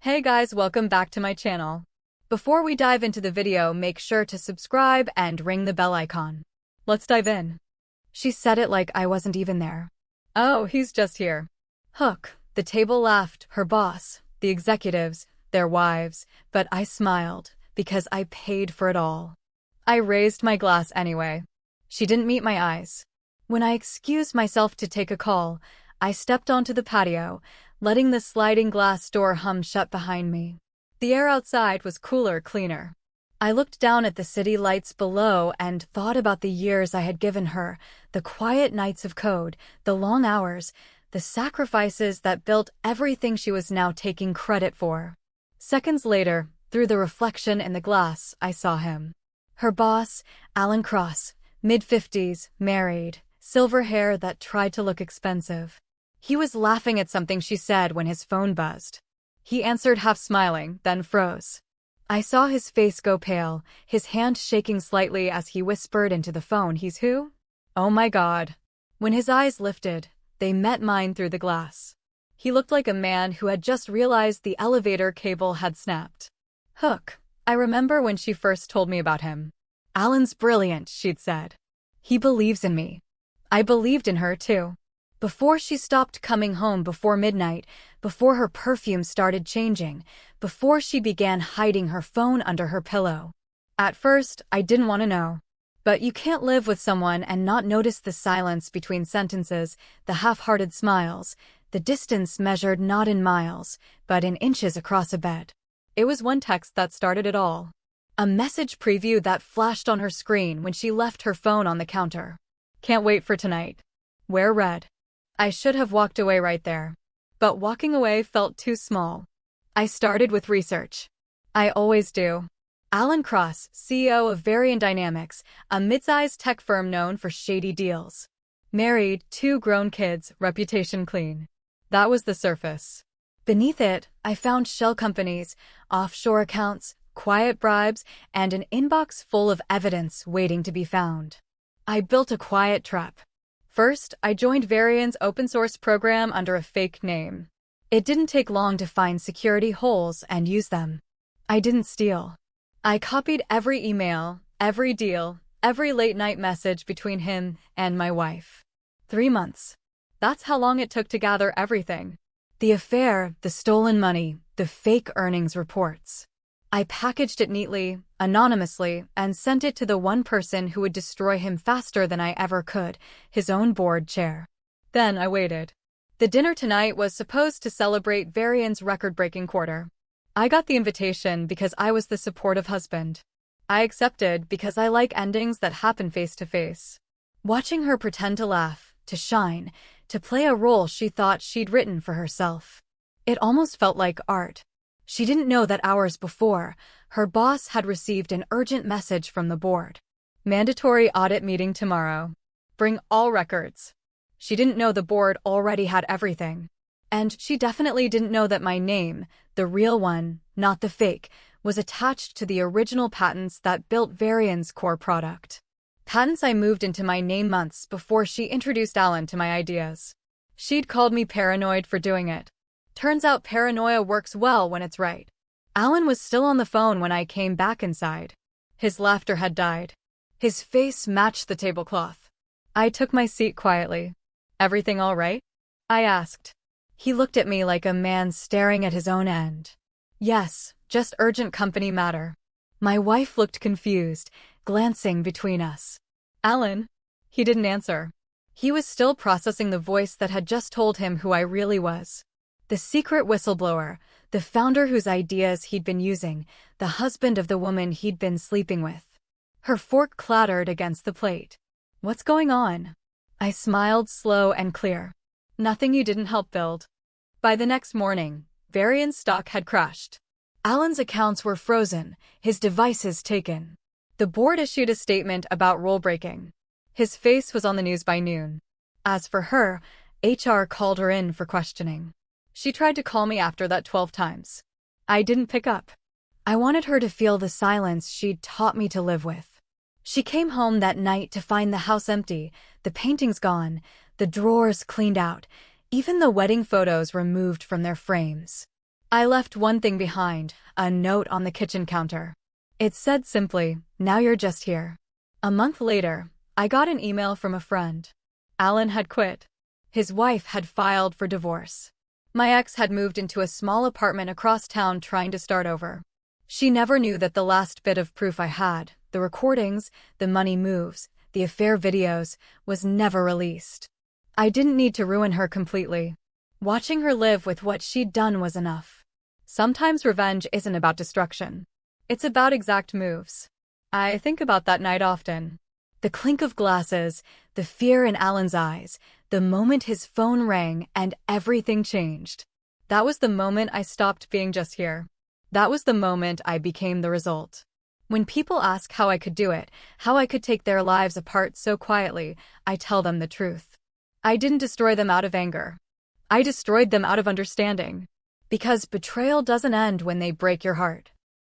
Hey guys, welcome back to my channel. Before we dive into the video, make sure to subscribe and ring the bell icon. Let's dive in. She said it like I wasn't even there. Oh, he's just here. Hook. The table laughed, her boss, the executives, their wives, but I smiled because I paid for it all. I raised my glass anyway. She didn't meet my eyes. When I excused myself to take a call, I stepped onto the patio, letting the sliding glass door hum shut behind me. The air outside was cooler, cleaner. I looked down at the city lights below and thought about the years I had given her, the quiet nights of code, the long hours, the sacrifices that built everything she was now taking credit for. Seconds later, through the reflection in the glass, I saw him. Her boss, Alan Cross, mid-50s, married, silver hair that tried to look expensive. He was laughing at something she said when his phone buzzed. He answered half smiling, then froze. I saw his face go pale, his hand shaking slightly as he whispered into the phone, "He's who?" Oh my God. When his eyes lifted, they met mine through the glass. He looked like a man who had just realized the elevator cable had snapped. Hook. I remember when she first told me about him. "Alan's brilliant," she'd said. "He believes in me." I believed in her too. Before she stopped coming home before midnight, before her perfume started changing, before she began hiding her phone under her pillow. At first, I didn't want to know. But you can't live with someone and not notice the silence between sentences, the half-hearted smiles, the distance measured not in miles, but in inches across a bed. It was one text that started it all. A message preview that flashed on her screen when she left her phone on the counter. "Can't wait for tonight. Wear red." I should have walked away right there. But walking away felt too small. I started with research. I always do. Alan Cross, CEO of Varian Dynamics, a mid-sized tech firm known for shady deals. Married, 2 grown kids, reputation clean. That was the surface. Beneath it, I found shell companies, offshore accounts, quiet bribes, and an inbox full of evidence waiting to be found. I built a quiet trap. First, I joined Varian's open-source program under a fake name. It didn't take long to find security holes and use them. I didn't steal. I copied every email, every deal, every late-night message between him and my wife. 3 months. That's how long it took to gather everything. The affair, the stolen money, the fake earnings reports. I packaged it neatly, anonymously, and sent it to the one person who would destroy him faster than I ever could, his own board chair. Then I waited. The dinner tonight was supposed to celebrate Varian's record-breaking quarter. I got the invitation because I was the supportive husband. I accepted because I like endings that happen face-to-face. Watching her pretend to laugh, to shine, to play a role she thought she'd written for herself. It almost felt like art. She didn't know that hours before, her boss had received an urgent message from the board. "Mandatory audit meeting tomorrow. Bring all records." She didn't know the board already had everything. And she definitely didn't know that my name, the real one, not the fake, was attached to the original patents that built Varian's core product. Patents I moved into my name months before she introduced Alan to my ideas. She'd called me paranoid for doing it. Turns out paranoia works well when it's right. Alan was still on the phone when I came back inside. His laughter had died. His face matched the tablecloth. I took my seat quietly. "Everything all right?" I asked. He looked at me like a man staring at his own end. "Yes, just urgent company matter." My wife looked confused, glancing between us. "Alan?" He didn't answer. He was still processing the voice that had just told him who I really was. The secret whistleblower, the founder whose ideas he'd been using, the husband of the woman he'd been sleeping with. Her fork clattered against the plate. "What's going on?" I smiled, slow and clear. "Nothing you didn't help build." By the next morning, Varian's stock had crashed. Alan's accounts were frozen, his devices taken. The board issued a statement about rule breaking. His face was on the news by noon. As for her, HR called her in for questioning. She tried to call me after that 12 times. I didn't pick up. I wanted her to feel the silence she'd taught me to live with. She came home that night to find the house empty, the paintings gone, the drawers cleaned out, even the wedding photos removed from their frames. I left one thing behind, a note on the kitchen counter. It said simply, "Now you're just here." A month later, I got an email from a friend. Alan had quit. His wife had filed for divorce. My ex had moved into a small apartment across town trying to start over. She never knew that the last bit of proof I had, the recordings, the money moves, the affair videos, was never released. I didn't need to ruin her completely. Watching her live with what she'd done was enough. Sometimes revenge isn't about destruction. It's about exact moves. I think about that night often. The clink of glasses, the fear in Alan's eyes, the moment his phone rang and everything changed. That was the moment I stopped being just here. That was the moment I became the result. When people ask how I could do it, how I could take their lives apart so quietly, I tell them the truth. I didn't destroy them out of anger. I destroyed them out of understanding. Because betrayal doesn't end when they break your heart.